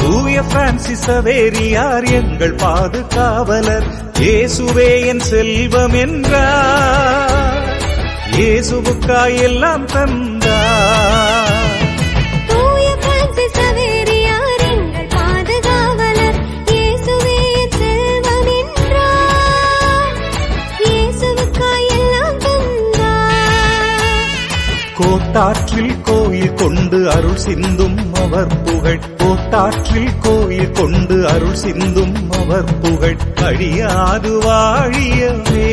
தூய பிரான்சிஸ் சவேரியார் எங்கள் பாதுகாவலர், இயேசுவே என் செல்வம் என்றார், இயேசுவுக்காய் எல்லாம் தந்தார். தூய பிரான்சிஸ் சவேரியார் எங்கள் பாதுகாவலர், இயேசுவே என் செல்வம் என்றார், இயேசுவுக்காய் எல்லாம் தந்தார். கோட்டாற்றில் கோயில் கொண்டு அருள் சிந்தும் அவர் புகழ், கோட்டாற்றில் கோயில் கொண்டு அருள் சிந்தும் அவர் புகழ் அழியாது வாழியவே.